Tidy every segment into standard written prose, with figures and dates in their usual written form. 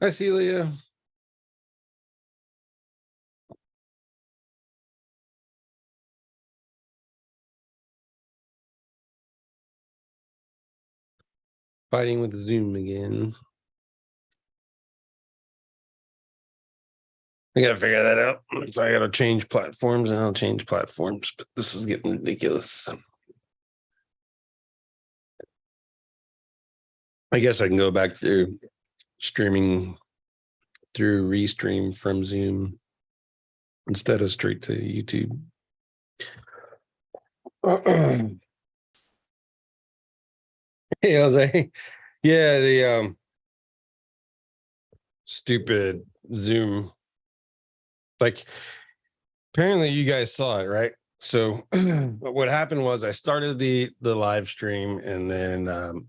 Hi, Celia. Fighting with Zoom again. I gotta figure that out. So I gotta change platforms, and I'll change platforms, but this is getting ridiculous. I guess I can go back to streaming through Restream from Zoom instead of straight to YouTube. Hey, Jose. Yeah, the stupid Zoom. Like, apparently you guys saw it, right? So what happened was I started the live stream, and then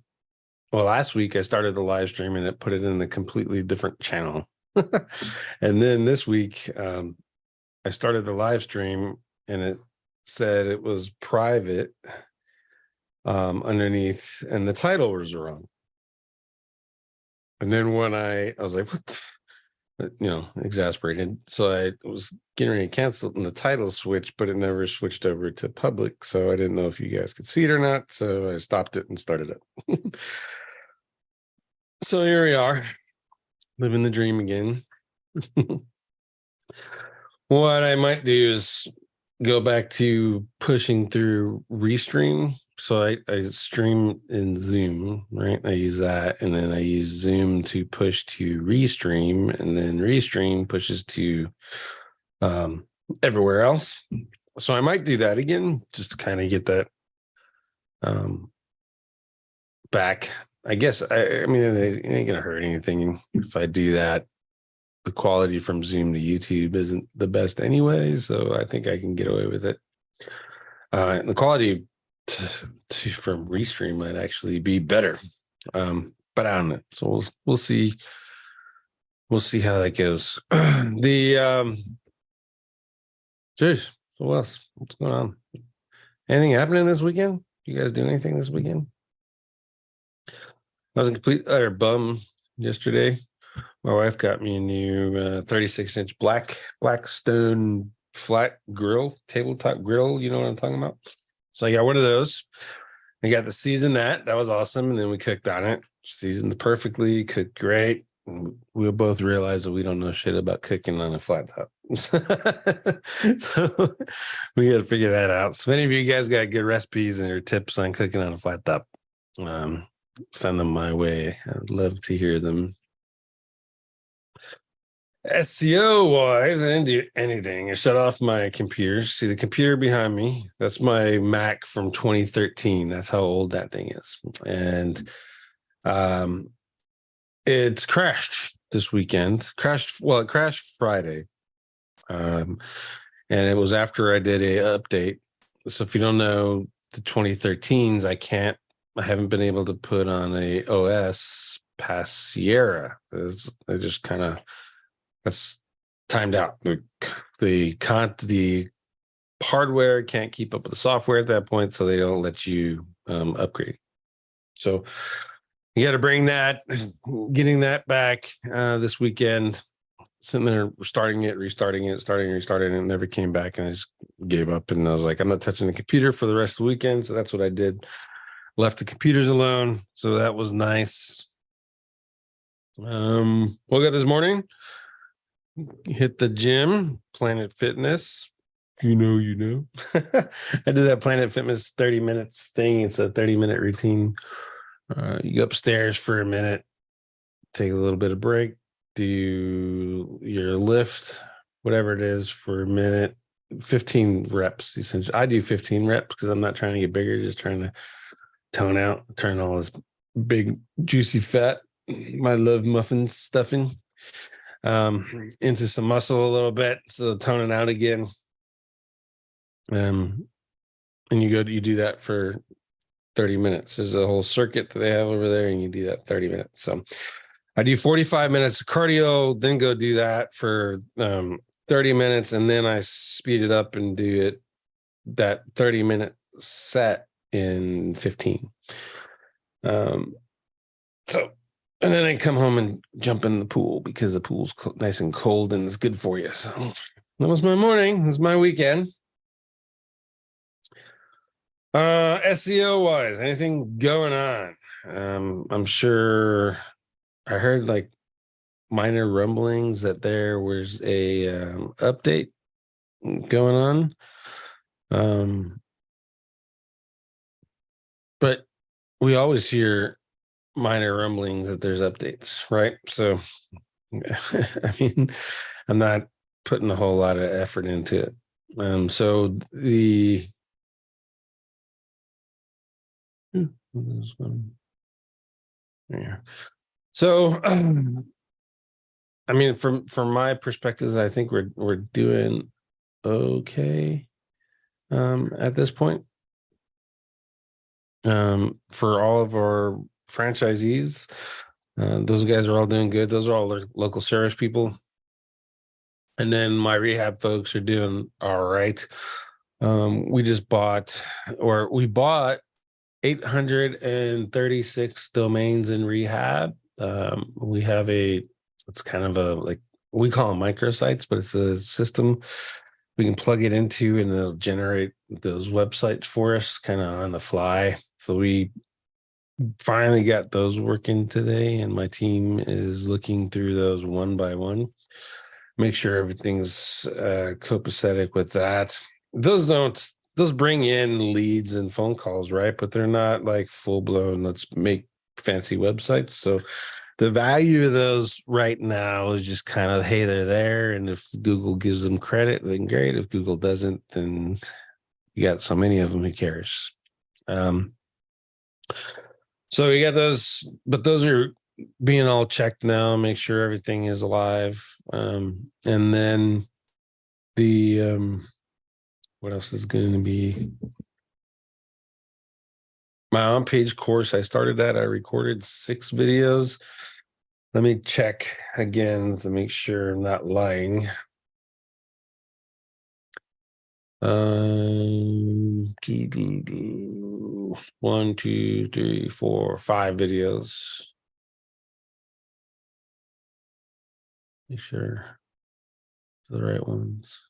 well, last week I started the live stream and it put it in a completely different channel. And then this week I started the live stream and it said it was private underneath, and the title was wrong. And then when I was like, what the, exasperated. So I was getting ready to cancel it and the title switched, but it never switched over to public. So I didn't know if you guys could see it or not. So I stopped it and started it. So here we are, living the dream again. What I might do is go back to pushing through Restream. So I stream in Zoom, right? I use that, and then I use Zoom to push to Restream, and then Restream pushes to everywhere else. So I might do that again, just to kind of get that back. I guess I mean it ain't gonna hurt anything if I do that. The quality from Zoom to YouTube isn't the best anyway, so I think I can get away with it. The quality from Restream might actually be better, but I don't know. So we'll see. We'll see how that goes. Jeez, so what else? What's going on? Anything happening this weekend? You guys do anything this weekend? I was a complete utter bum yesterday. My wife got me a new 36-inch Blackstone flat grill, tabletop grill. You know what I'm talking about? So I got one of those. I got to season that. That was awesome. And then we cooked on it, seasoned perfectly, cooked great. And we'll both realize that we don't know shit about cooking on a flat top. So we got to figure that out. So if any of you guys got good recipes and your tips on cooking on a flat top, send them my way. I'd love to hear them. SEO wise, I didn't do anything. I shut off my computer. See the computer behind me? That's my Mac from 2013. That's how old that thing is. And it's crashed this weekend. It crashed Friday. And it was after I did a update. So if you don't know the 2013s, I haven't been able to put on a OS past Sierra. I just kind of, that's timed out. The hardware can't keep up with the software at that point, so they don't let you upgrade. So you got to bring that, getting that back this weekend. Sitting there, restarting it, restarting it, restarting it, and it never came back. And I just gave up. And I was like, I'm not touching the computer for the rest of the weekend. So that's what I did. Left the computers alone. So that was nice. Woke up this morning. Hit the gym, Planet Fitness. You know. I did that Planet Fitness 30 minutes thing. It's a 30-minute routine. You go upstairs for a minute, take a little bit of break, do your lift, whatever it is, for a minute, 15 reps. Essentially, I do 15 reps because I'm not trying to get bigger, just trying to tone out, turn all this big, juicy fat, my love muffin stuffing, into some muscle a little bit, so toning out again. And you do that for 30 minutes. There's a whole circuit that they have over there, and you do that 30 minutes. So I do 45 minutes of cardio, then go do that for 30 minutes, and then I speed it up and do that 30-minute set in 15. So And then I come home and jump in the pool because the pool's nice and cold and it's good for you. So that was my morning. This is my weekend. SEO wise, anything going on? I'm sure I heard like minor rumblings that there was a update going on. But we always hear minor rumblings that there's updates, right? So I mean, I'm not putting a whole lot of effort into it. So the yeah. So I mean, from my perspectives, I think we're doing okay at this point. For all of our franchisees, those guys are all doing good. Those are all the local service people. And then my rehab folks are doing all right. We bought 836 domains in rehab. We have it's kind of a, like, we call them microsites, but it's a system we can plug it into and it'll generate those websites for us kind of on the fly. So we finally got those working today, and my team is looking through those one by one, make sure everything's copacetic with that. Those bring in leads and phone calls, right? But they're not like full blown, let's make fancy websites. So the value of those right now is just kind of, hey, they're there. And if Google gives them credit, then great. If Google doesn't, then you got so many of them, who cares? So you got those, but those are being all checked now, make sure everything is alive. And then the what else is going to be? My on-page course, I started that. I recorded 6 videos. Let me check again to make sure I'm not lying. 1, 2, 3, 4, 5 videos. Make sure the right ones.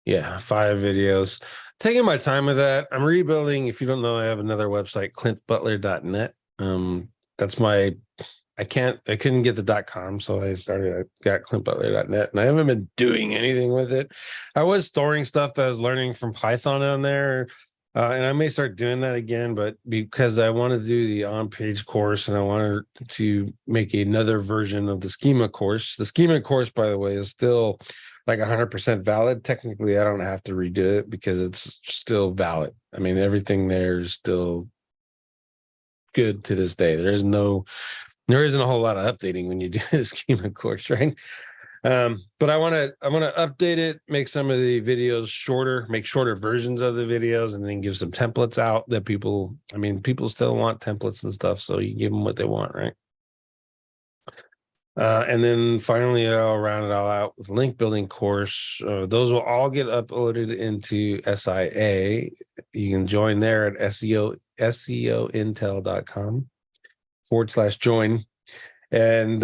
Yeah, 5 videos. Taking my time with that. I'm rebuilding. If you don't know, I have another website, clintbutler.net. That's my, I couldn't get the .com, so I got clintbutler.net, and I haven't been doing anything with it. I was storing stuff that I was learning from Python on there, and I may start doing that again, but because I want to do the on-page course and I wanted to make another version of the schema course. The schema course, by the way, is still like 100% valid. Technically, I don't have to redo it because it's still valid. I mean, everything there is still good to this day. There isn't a whole lot of updating when you do the schema course, right? But I want to update it, make some of the videos shorter, make shorter versions of the videos, and then give some templates out that people still want templates and stuff, so you give them what they want, right? And then finally, I'll round it all out with link building course. Those will all get uploaded into SIA. You can join there at seointel.com/join. And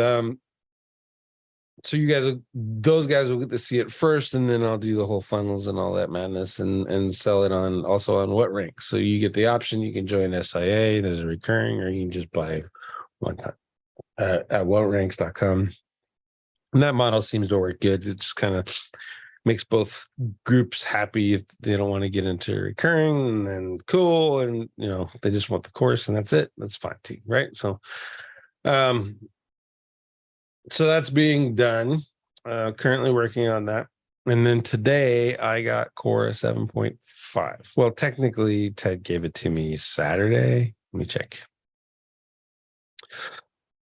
so those guys will get to see it first, and then I'll do the whole funnels and all that madness and sell it on What Rank. So you get the option, you can join SIA, there's a recurring, or you can just buy one time at whatranks.com. And that model seems to work good. It just kind of makes both groups happy. If they don't want to get into recurring, and then cool, and they just want the course and that's it, that's fine too, right? So that's being done. Currently working on that. And then today I got Core 7.5. Well, technically Ted gave it to me Saturday. Let me check.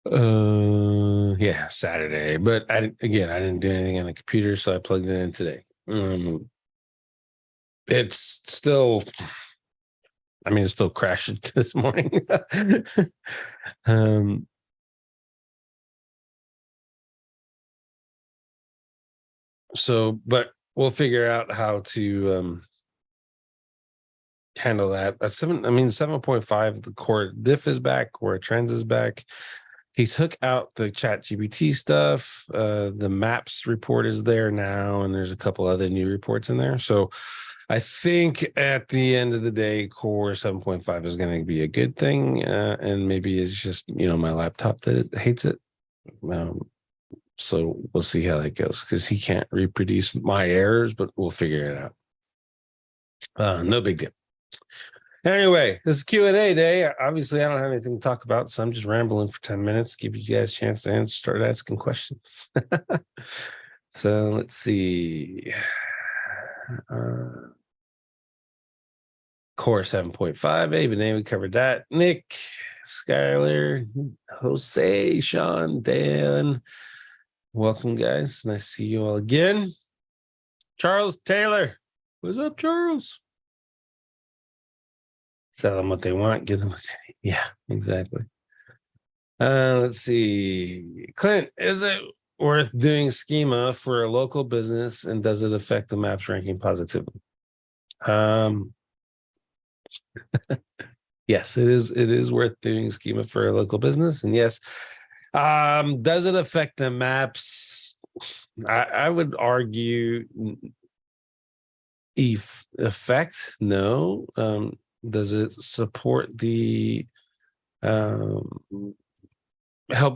Yeah, Saturday. But I didn't do anything on the computer, so I plugged it in today. It's still, it's still crashing this morning. So, but we'll figure out how to handle that. 7.5, the core diff is back, core trends is back. he took out the chat GPT stuff. The maps report is there now, and there's a couple other new reports in there. So I think at the end of the day, Core 7.5 is going to be a good thing. And maybe it's just, my laptop that hates it. So we'll see how that goes, because he can't reproduce my errors, but we'll figure it out. No big deal. Anyway, this is Q&A day. Obviously, I don't have anything to talk about, so I'm just rambling for 10 minutes, give you guys a chance to start asking questions. So let's see. Core 7.5, Ava, we covered that. Nick, Skylar, Jose, Sean, Dan. Welcome, guys. Nice to see you all again. Charles Taylor. What's up, Charles? Sell them what they want, give them what they need. Yeah, exactly. Let's see. Clint, is it worth doing schema for a local business, and does it affect the maps ranking positively? Yes, it is. It is worth doing schema for a local business, and yes, does it affect the maps? I would argue effect, no. Does it support the help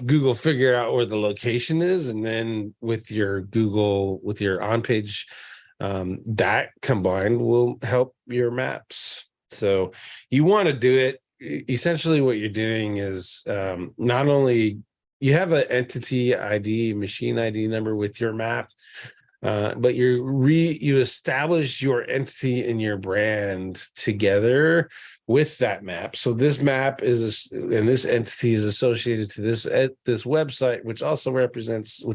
Google figure out where the location is, and then with your on-page, that combined will help your maps. So you want to do it. Essentially what you're doing is, not only you have an entity ID, machine ID number with your map, but you establish your entity and your brand together with that map. So this map and this entity is associated to this website, which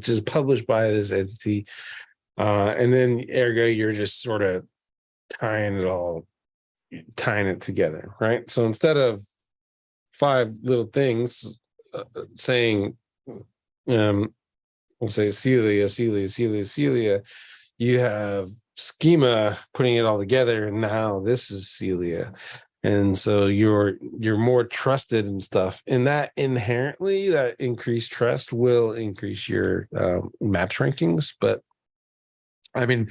is published by this entity. And then ergo, you're just sort of tying it together, right? So instead of 5 little things saying, we'll say Celia, you have schema putting it all together, and now this is Celia. And so you're more trusted and stuff. And that inherently, that increased trust will increase your maps rankings. But I mean,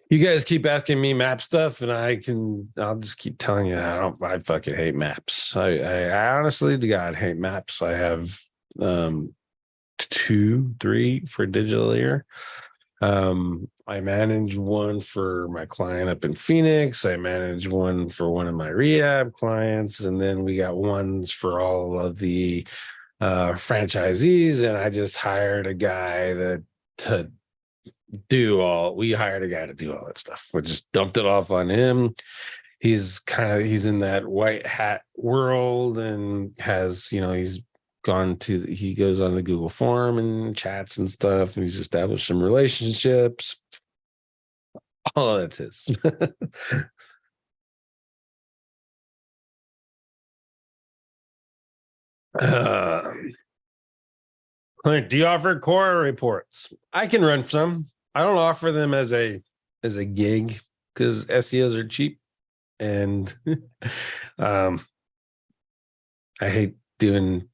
you guys keep asking me map stuff, and I'll just keep telling you I fucking hate maps. I honestly to God hate maps. I have 2, 3 for digital ear. I manage one for my client up in Phoenix. I manage one for one of my rehab clients, and then we got ones for all of the franchisees. And I just hired a guy to do all that stuff. We just dumped it off on him. He's in that white hat world, and has, he goes on the Google forum and chats and stuff, and he's established some relationships. All that is. Clint, do you offer core reports? I can run some. I don't offer them as a gig, because SEOs are cheap, and I hate doing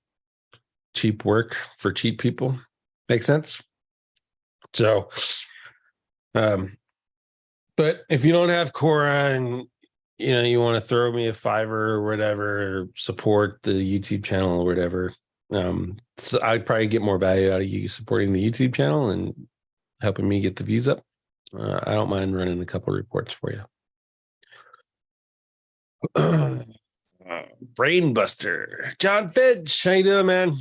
cheap work for cheap people. Make sense? So, but if you don't have Quora, and you want to throw me a $5 or whatever, or support the YouTube channel or whatever, so I'd probably get more value out of you supporting the YouTube channel and helping me get the views up. I don't mind running a couple reports for you. Brainbuster, John Fitch, how you doing, man?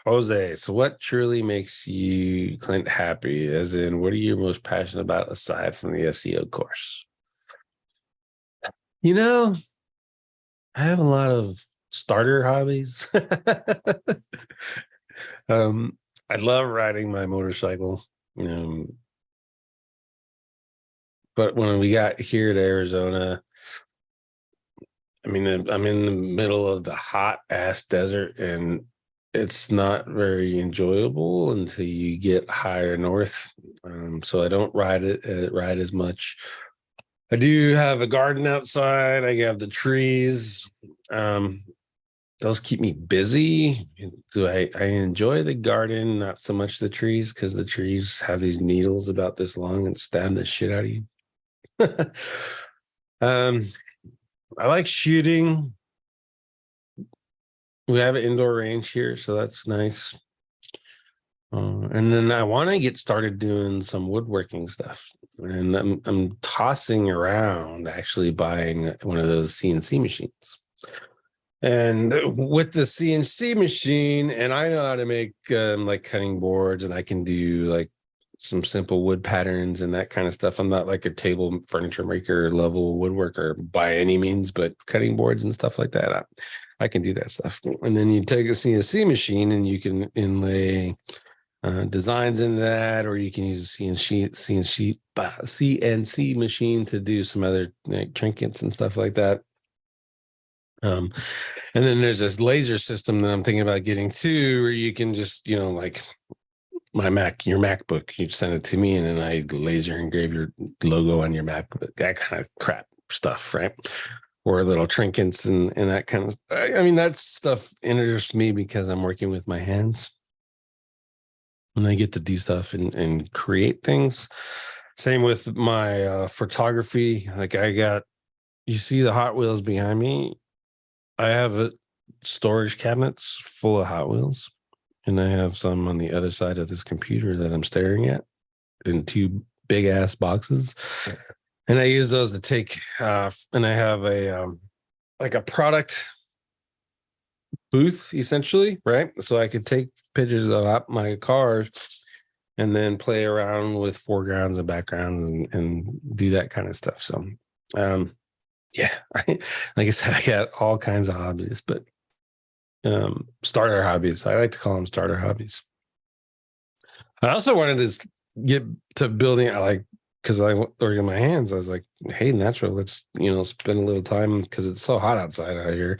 Jose, so what truly makes you, Clint, happy? As in, what are you most passionate about aside from the SEO course? I have a lot of starter hobbies. I love riding my motorcycle. But when we got here to Arizona, I mean, I'm in the middle of the hot ass desert, and it's not very enjoyable until you get higher north. So I don't ride as much. I do have a garden outside. I have the trees. those keep me busy. Do I enjoy the garden, not so much the trees, because the trees have these needles about this long and stab the shit out of you. um, I like shooting. We have an indoor range here, so that's nice. And then I want to get started doing some woodworking stuff. And I'm tossing around actually buying one of those CNC machines. And with the CNC machine, and I know how to make like cutting boards, and I can do like some simple wood patterns and that kind of stuff. I'm not like a table furniture maker level woodworker by any means, but cutting boards and stuff like that, I can do that stuff. And then you take a CNC machine and you can inlay designs into that, or you can use a CNC machine to do some other like, trinkets and stuff like that. And then there's this laser system that I'm thinking about getting to, where you can just, like your MacBook, you send it to me and then I laser engrave your logo on your MacBook, that kind of crap stuff, right? Or little trinkets and that kind of, I mean, that stuff interests me because I'm working with my hands and I get to do stuff and create things. Same with my photography. Like you see the Hot Wheels behind me. I have storage cabinets full of Hot Wheels, and I have some on the other side of this computer that I'm staring at in two big ass boxes. And I use those to take and I have a like a product booth essentially, right? So I could take pictures of my cars and then play around with foregrounds and backgrounds and do that kind of stuff. So yeah, like I said, I got all kinds of hobbies, but starter hobbies. I like to call them starter hobbies. I also wanted to get to building. Because I work in my hands. I was like, hey, natural, let's spend a little time because it's so hot outside out here.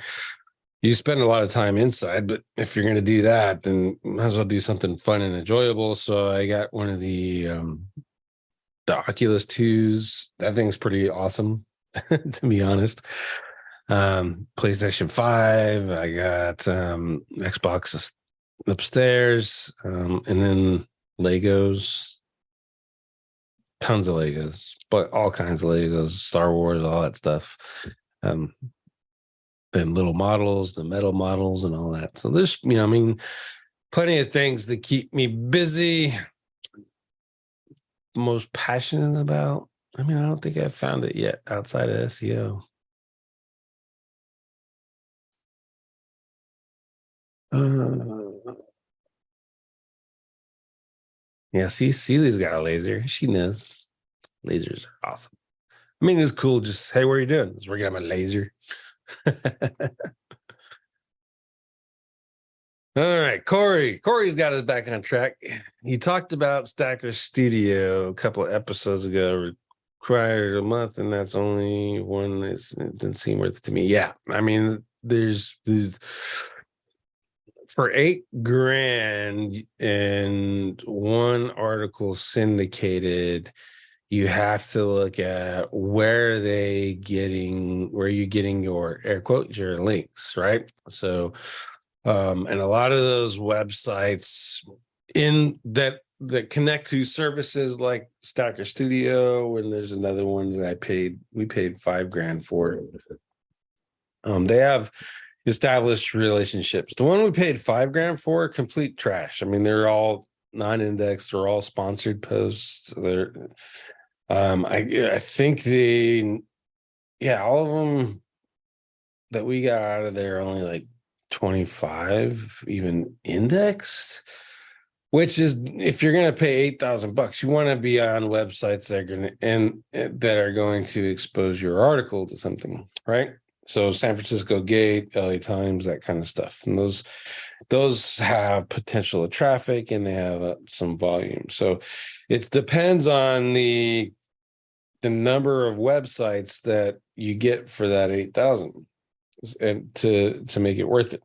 You spend a lot of time inside, but if you're going to do that, then might as well do something fun and enjoyable. So I got one of the Oculus 2s. That thing's pretty awesome, to be honest. PlayStation 5. I got Xbox upstairs, and then Legos, tons of Legos, but all kinds of Legos, Star Wars, all that stuff. Then little models, the metal models, and all that. So there's, I mean, plenty of things that keep me busy. Most passionate about, I mean, I don't think I've found it yet outside of SEO. Yeah, see, Celia's got a laser. She knows lasers are awesome. I mean, it's cool. Just, hey, what are you doing? I was working on my laser. All right, Corey. Corey's got us back on track. He talked about Stacker Studio a couple of episodes ago, required a month, and that's only one. It didn't seem worth it to me. Yeah, I mean, there's for $8,000 and one article syndicated. You have to look at where are you getting your air quotes, your links, right? So and a lot of those websites in that connect to services like Stacker Studio, and there's another one that we paid $5,000 for. They have established relationships. The one we paid $5,000 for, complete trash. I mean, they're all non-indexed, they're all sponsored posts. They're I think all of them that we got out of there are only like 25 even indexed, which is, if you're going to pay $8,000, you want to be on websites that are going to expose your article to something, right? So San Francisco Gate, LA Times, that kind of stuff. And those have potential of traffic and they have some volume. So it depends on the number of websites that you get for that 8,000 and to make it worth it.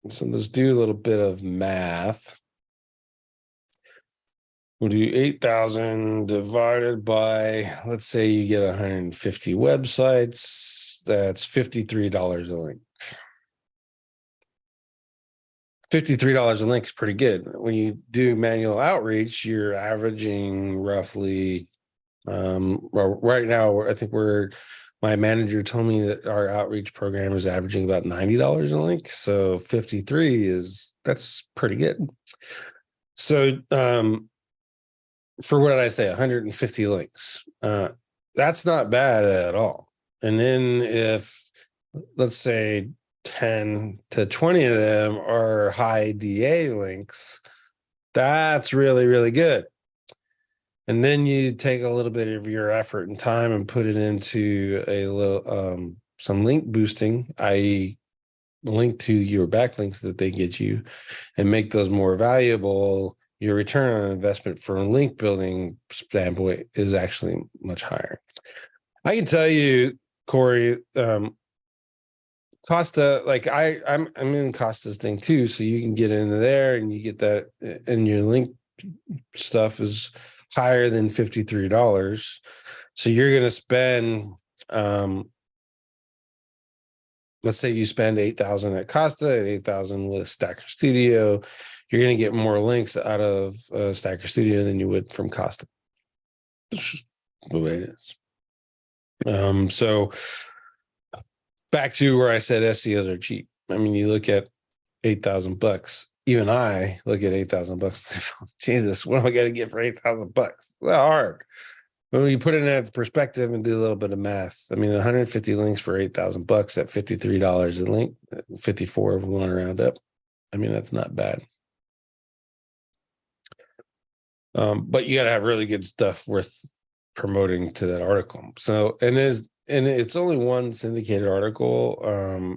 So let's do a little bit of math. We'll do 8,000 divided by, let's say you get 150 websites. That's $53 a link. $53 a link is pretty good. When you do manual outreach, you're averaging roughly, well, right now, I think my manager told me that our outreach program is averaging about $90 a link. So 53 that's pretty good. So, for what did I say? 150 links. That's not bad at all. And then if, let's say, 10 to 20 of them are high DA links, that's really, really good. And then you take a little bit of your effort and time and put it into a little some link boosting, i.e., link to your backlinks that they get you, and make those more valuable. Your return on investment from a link building standpoint is actually much higher. I can tell you, Corey, Costa, like I'm in Costa's thing too, so you can get into there and you get that, and your link stuff is higher than $53. So you're going to spend, let's say you spend 8,000 at Costa and 8,000 with Stacker Studio, you're going to get more links out of Stacker Studio than you would from Costa. The way it is. So back to where I said SEOs are cheap. I mean, you look at $8,000. Even I look at $8,000. Jesus, what am I going to get for $8,000? It's not hard. But when you put it in that perspective and do a little bit of math, I mean, 150 links for $8,000 at $53 a link, 54 if we want to round up. I mean, that's not bad. But you got to have really good stuff worth promoting to that article. So, and it's only one syndicated article.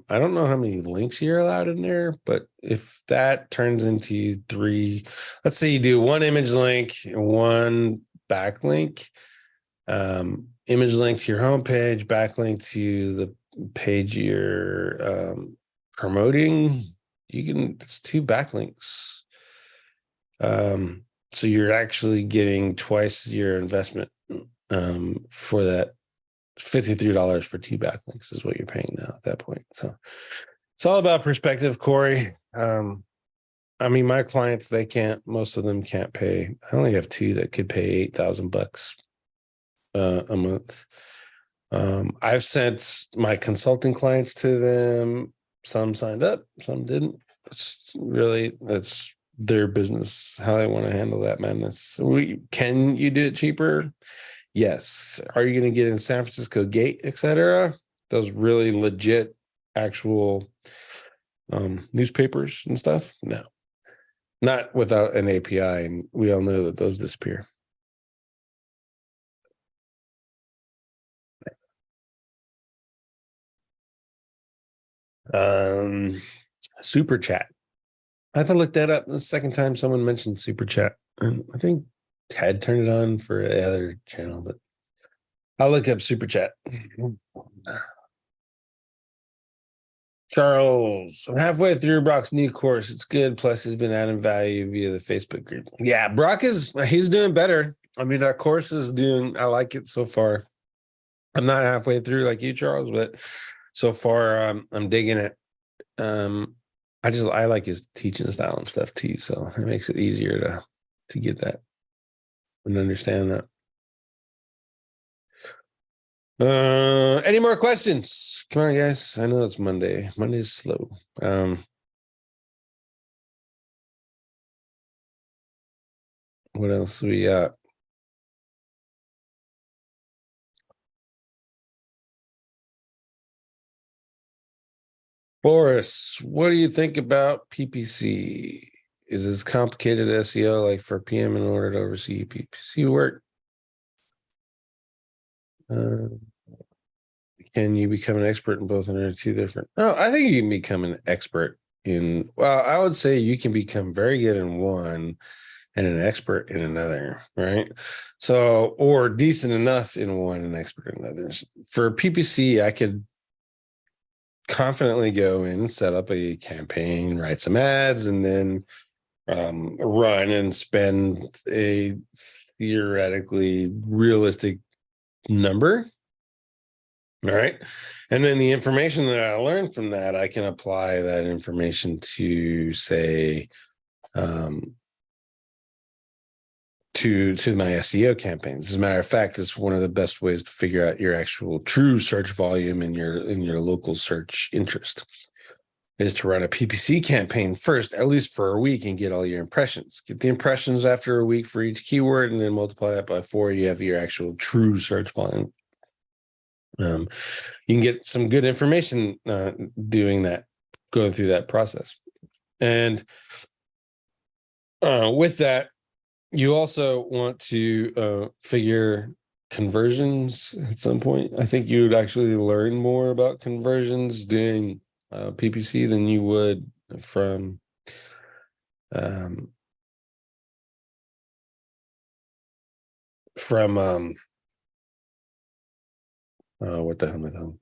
I don't know how many links you're allowed in there, but if that turns into 3, let's say you do one image link and one backlink, image link to your homepage, backlink to the page you're promoting, it's 2 backlinks. So you're actually getting twice your investment for that. $53 for 2 backlinks is what you're paying now at that point. So it's all about perspective, Corey. I mean, my clients, most of them can't pay. I only have 2 that could pay $8,000 a month. I've sent my consulting clients to them. Some signed up, some didn't. That's their business, how they want to handle that madness. Can you do it cheaper? Yes. Are you going to get in San Francisco Gate, etc.? Those really legit actual newspapers and stuff? No, not without an API, and we all know that those disappear. Super chat. I have to look that up. The second time someone mentioned super chat, and I think Ted turned it on for the other channel, but I'll look up super chat. Charles, I'm halfway through Brock's new course. It's good. Plus, he's been adding value via the Facebook group. Yeah, he's doing better. I mean, that course I like it so far. I'm not halfway through like you, Charles, but so far I'm digging it. I like his teaching style and stuff too. So it makes it easier to get that and understand that. Any more questions? Come on, guys. I know it's Monday. Monday's slow. What else we got? Boris, what do you think about PPC? Is this complicated SEO like for PM in order to oversee PPC work? Can you become an expert in both, and are 2 different? No, I think you can become an expert in, well, I would say you can become very good in one and an expert in another, right? So, or decent enough in one and expert in others. For PPC, I could confidently go in, set up a campaign, write some ads, and then run and spend a theoretically realistic number All right. And then the information that I learned from that, I can apply that information to, say, to my SEO campaigns. As a matter of fact, it's one of the best ways to figure out your actual true search volume in your local search interest is to run a PPC campaign first, at least for a week, and get all your impressions. Get the impressions after a week for each keyword, and then multiply that by 4. You have your actual true search volume. You can get some good information doing that, going through that process. And with that, you also want to figure conversions at some point. I think you would actually learn more about conversions doing PPC than you would from what the hell am I talking?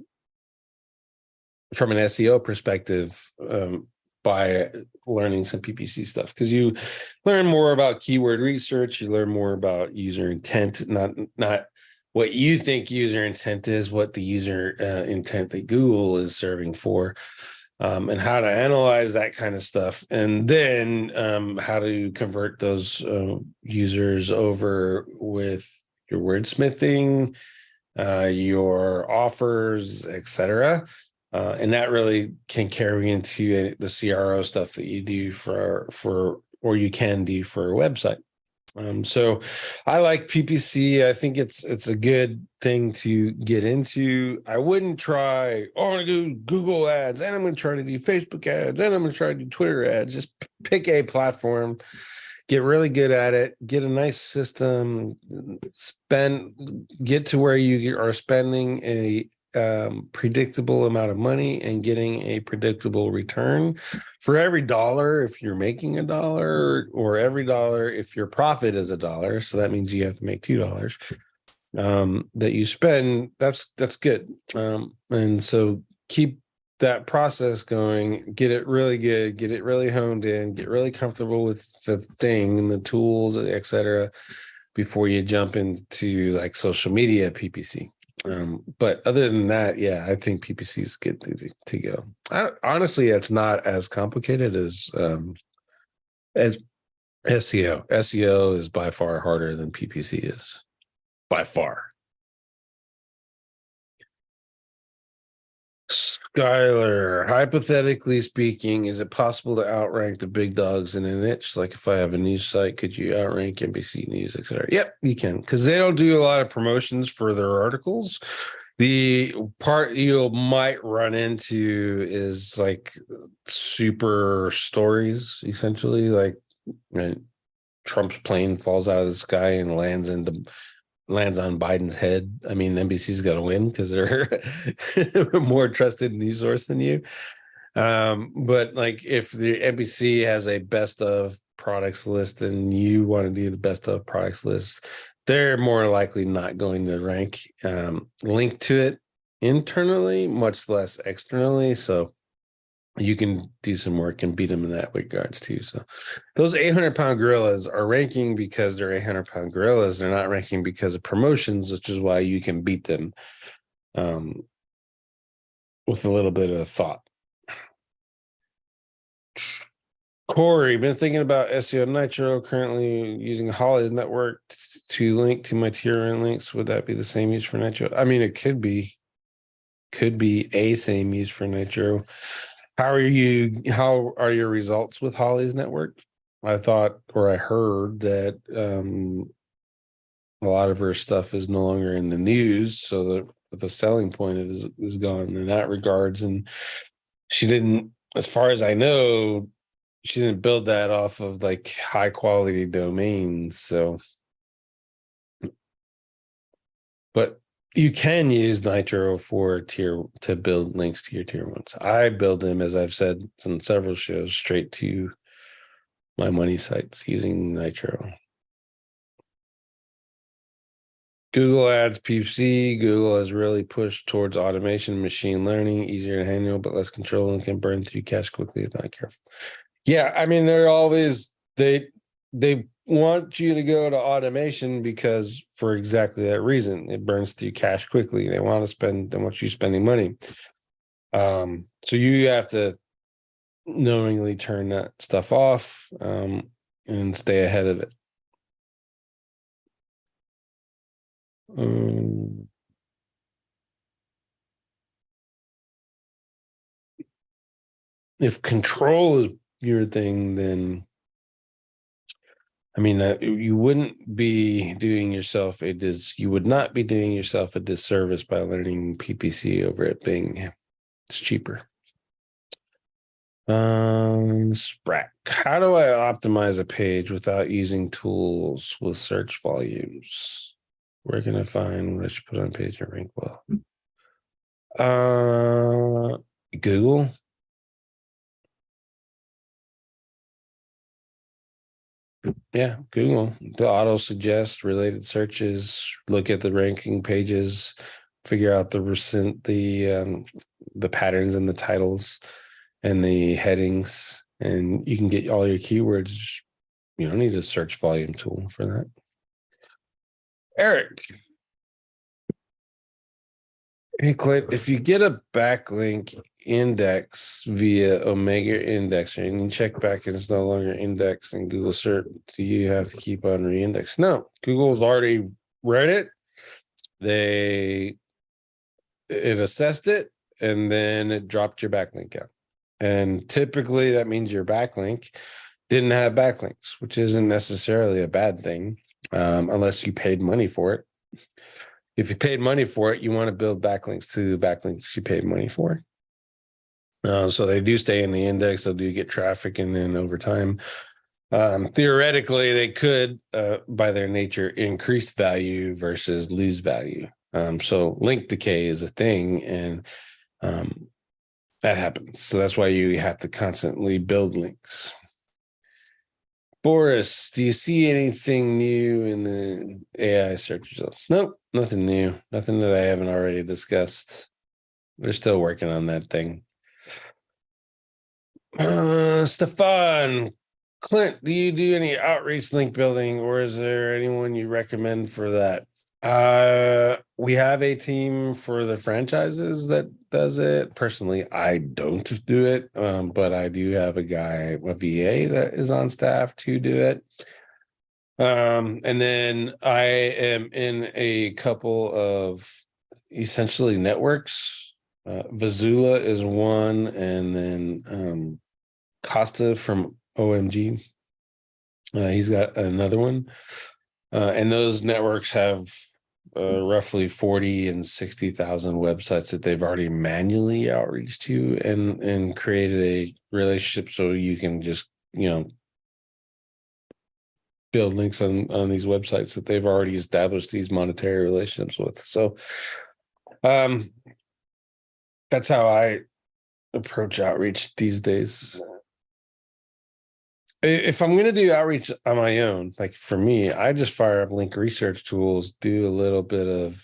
From an SEO perspective, by learning some PPC stuff, because you learn more about keyword research, you learn more about user intent, not what you think user intent is, what the user intent that Google is serving for, and how to analyze that kind of stuff, and then how to convert those users over with your wordsmithing, your offers, etc. And that really can carry into the CRO stuff that you do or you can do for a website. So I like PPC. I think it's a good thing to get into. I wouldn't try, I'm going to do Google ads, and I'm going to try to do Facebook ads, and I'm going to try to do Twitter ads. Just pick a platform, get really good at it, get a nice system, get to where you are spending a predictable amount of money and getting a predictable return for every dollar. If you're making $1, or every dollar if your profit is $1, so that means you have to make $2 that you spend. That's good. And so keep that process going, get it really good, get it really honed in, get really comfortable with the thing and the tools, etc., before you jump into like social media PPC. But other than that, yeah, I think PPC is good to go. Honestly, it's not as complicated as SEO. SEO is by far harder than PPC is, by far. Skylar, hypothetically speaking, is it possible to outrank the big dogs in a niche? Like if I have a news site, could you outrank NBC News, etc.? Yep, you can, because they don't do a lot of promotions for their articles. The part you might run into is like super stories, essentially, like Trump's plane falls out of the sky and lands on Biden's head. I mean, NBC's got to win because they're a more trusted news source than you. But like if the NBC has a best of products list and you want to do the best of products list, they're more likely not going to rank link to it internally, much less externally. So you can do some work and beat them in that regards too. So those 800-pound gorillas are ranking because they're 800-pound gorillas. They're not ranking because of promotions, which is why you can beat them with a little bit of thought. Corey, been thinking about SEO Nitro, currently using Holly's network to link to my tier 1 links. Would that be the same use for Nitro? I mean, it could be a same use for Nitro. How are your results with Holly's network? I thought, or I heard that a lot of her stuff is no longer in the news, so the selling point is gone in that regards. And she didn't, as far as I know, she didn't build that off of like high quality domains. So, but you can use Nitro to build links to your tier 1s. I build them, as I've said on several shows, straight to my money sites using Nitro. Google Ads PPC. Google has really pushed towards automation, machine learning, easier to handle, but less control, and can burn through cash quickly if not careful. Yeah, I mean, they're always they want you to go to automation because for exactly that reason, it burns through cash quickly. They want you spending money. So you have to knowingly turn that stuff off, and stay ahead of it. If control is your thing, then I mean, you wouldn't be doing yourself you would not be doing yourself a disservice by learning PPC over at Bing. It's cheaper. Sprack. How do I optimize a page without using tools with search volumes? Where can I find what I should put on page and rank well? Google. Yeah, Google. The auto suggest related searches, look at the ranking pages, figure out the patterns in the titles and the headings, and you can get all your keywords. You don't need a search volume tool for that. Eric. Hey, Clint, if you get a backlink index via Omega indexer and you check back and it's no longer indexed in Google search, do you have to keep on re-index? No, Google's already read it. It assessed it, and then it dropped your backlink out. And typically that means your backlink didn't have backlinks, which isn't necessarily a bad thing, unless you paid money for it. If you paid money for it, you want to build backlinks to the backlinks you paid money for. So they do stay in the index. They'll do get traffic, and then over time, theoretically, they could, by their nature, increase value versus lose value. So link decay is a thing, and that happens. So that's why you have to constantly build links. Boris, do you see anything new in the AI search results? Nope, nothing new. Nothing that I haven't already discussed. They're still working on that thing. Stefan, Clint, do you do any outreach link building, or is there anyone you recommend for that? We have a team for the franchises that does it. Personally, I don't do it, but I do have a VA that is on staff to do it. And then I am in a couple of essentially networks. Vazula is one, and then Costa from OMG. He's got another one. And those networks have roughly 40 and 60,000 websites that they've already manually outreach to and created a relationship so you can just, build links on these websites that they've already established these monetary relationships with. So that's how I approach outreach these days. If I'm going to do outreach on my own, like for me, I just fire up link research tools, do a little bit of,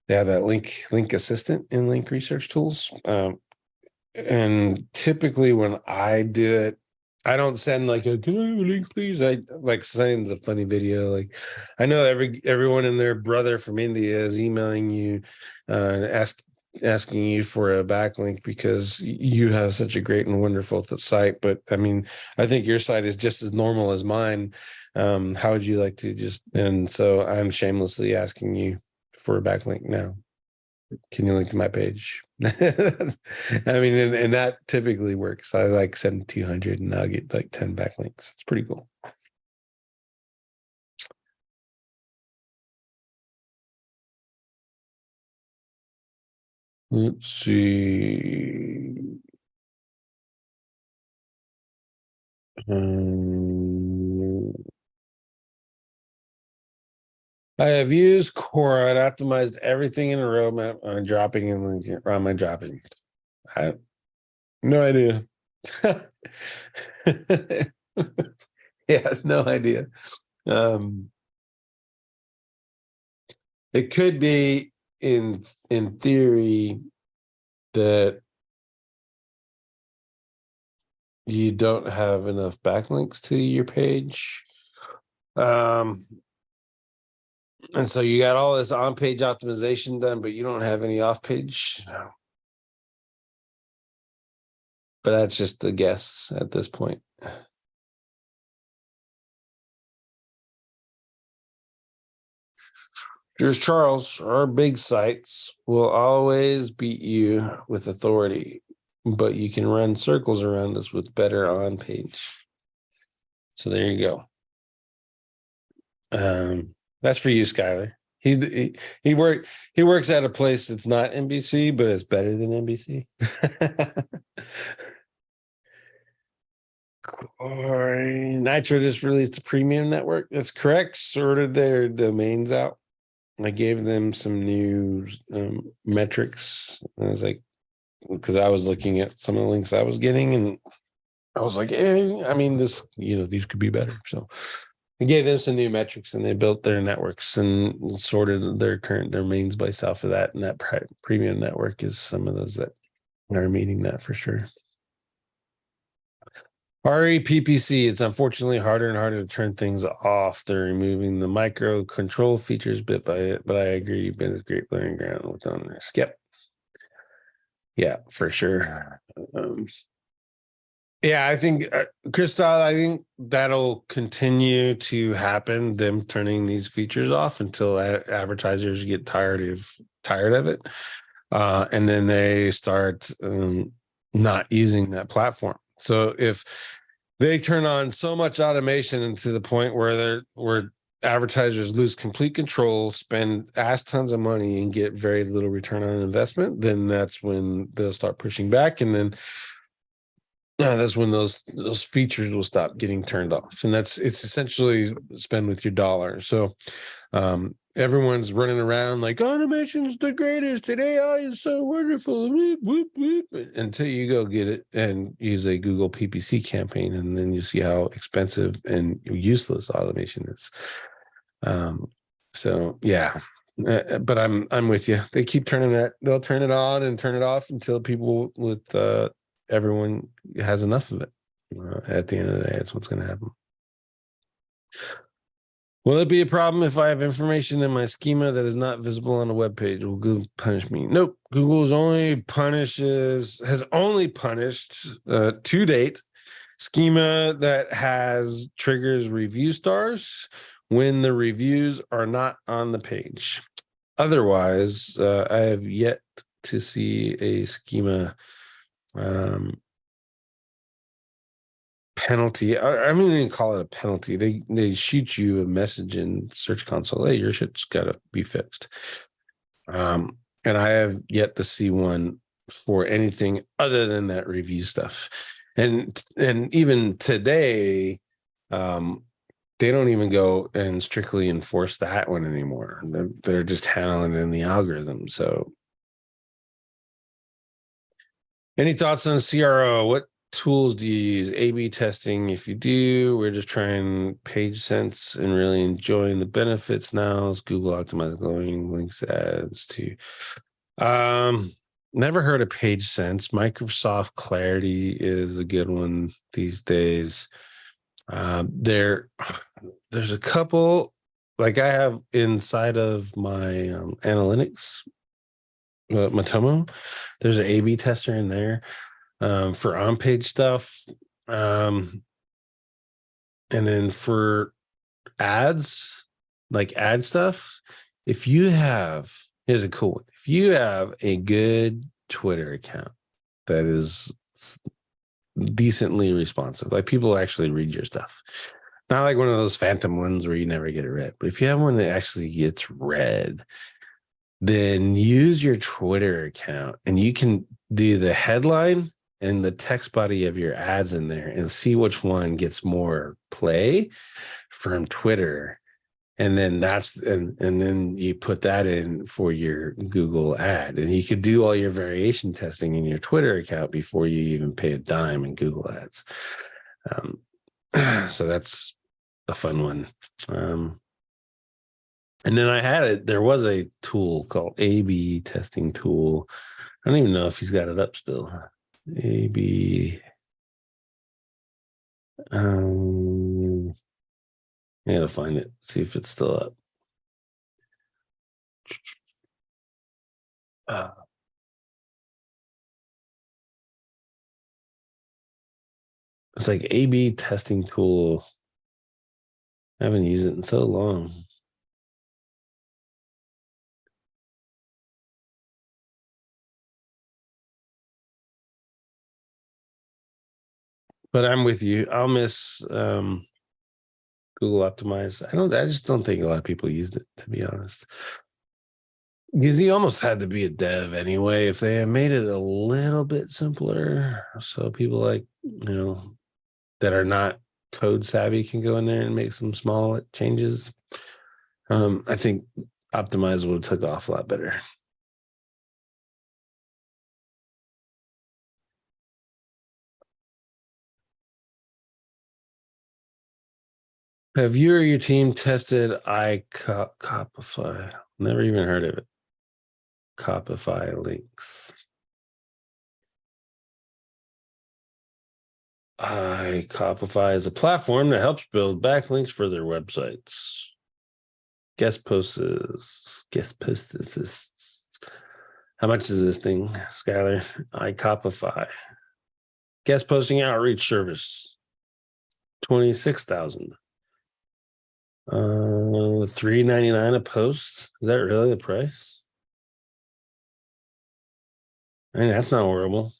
they have that link assistant in link research tools. And typically when I do it, I don't send like can I have a link, please? I like send a funny video. Like I know everyone and their brother from India is emailing you, asking you for a backlink because you have such a great and wonderful site. But I mean, I think your site is just as normal as mine. How would you like to and so I'm shamelessly asking you for a backlink now. Can you link to my page? I mean, and that typically works. I like send 200 and I'll get like 10 backlinks. It's pretty cool. Let's see. I have used Quora and optimized everything in a roadmap on dropping and linking. Or am I dropping? I have no idea. Yeah, no idea. It could be in theory that you don't have enough backlinks to your page. And so you got all this on-page optimization done, but you don't have any off-page. But that's just a guess at this point. Here's Charles. Our big sites will always beat you with authority, but you can run circles around us with better on-page. So there you go. That's for you, Skylar. He works at a place that's not NBC, but it's better than NBC. Nitro just released a premium network. That's correct. Sorted their domains out. I gave them some new metrics. I was like, because I was looking at some of the links I was getting, and I was like, I mean, these could be better. So I gave them some new metrics, and they built their networks and sorted their current domains based off of that. And that premium network is some of those that are meeting that for sure. REPPC, it's unfortunately harder and harder to turn things off. They're removing the micro control features bit by bit, but I agree, you've been a great learning ground with on there. Skip. Yeah, for sure. Yeah, I think, Christoph, I think that'll continue to happen, them turning these features off until advertisers get tired of it. And then they start not using that platform. So if they turn on so much automation to the point where advertisers lose complete control, spend ass tons of money, and get very little return on investment, then that's when they'll start pushing back, and then that's when those features will stop getting turned off. And it's essentially spend with your dollar. So everyone's running around like automation's the greatest and AI is so wonderful, whoop, whoop, whoop, until you go get it and use a Google PPC campaign, and then you see how expensive and useless automation is. So yeah, but I'm with you. They keep turning that. They'll turn it on and turn it off until people with everyone has enough of it. At the end of the day, that's what's going to happen. Will it be a problem if I have information in my schema that is not visible on a web page? Will Google punish me? Nope. Google has only punished to date schema that has triggers review stars when the reviews are not on the page. Otherwise, I have yet to see a schema penalty. I wouldn't even call it a penalty. They shoot you a message in Search Console. Hey, your shit's got to be fixed. And I have yet to see one for anything other than that review stuff. And even today, they don't even go and strictly enforce that one anymore. They're just handling it in the algorithm. So, any thoughts on CRO? What tools do you use? A/B testing? If you do, we're just trying page sense and really enjoying the benefits now. Is Google optimizing glowing links ads to? Never heard of page sense. Microsoft Clarity is a good one these days. There's a couple, like I have inside of my analytics, Matomo. There's an A/B tester in there for on-page stuff, and then for ads, like ad stuff. Here's a cool one. If you have a good Twitter account that is decently responsive, like people actually read your stuff, not like one of those phantom ones where you never get it read, but if you have one that actually gets read, then use your Twitter account and you can do the headline and the text body of your ads in there and see which one gets more play from Twitter. And then then you put that in for your Google ad, and you could do all your variation testing in your Twitter account before you even pay a dime in Google ads. So that's a fun one. And then there was a tool called A/B testing tool. I don't even know if he's got it up still. A/B. I gotta find it, see if it's still up. It's like A/B testing tool. I haven't used it in so long. But I'm with you. I'll miss Google Optimize. I just don't think a lot of people used it, to be honest. Because you almost had to be a dev anyway. If they had made it a little bit simpler, so people like, that are not code savvy can go in there and make some small changes. I think Optimize would have took off a lot better. Have you or your team tested iCopify? Never even heard of it. Copify links. iCopify is a platform that helps build backlinks for their websites. Guest posts. How much is this thing, Skylar? iCopify. Guest posting outreach service. 26,000. $3.99 a post. Is that really the price? I mean, that's not horrible.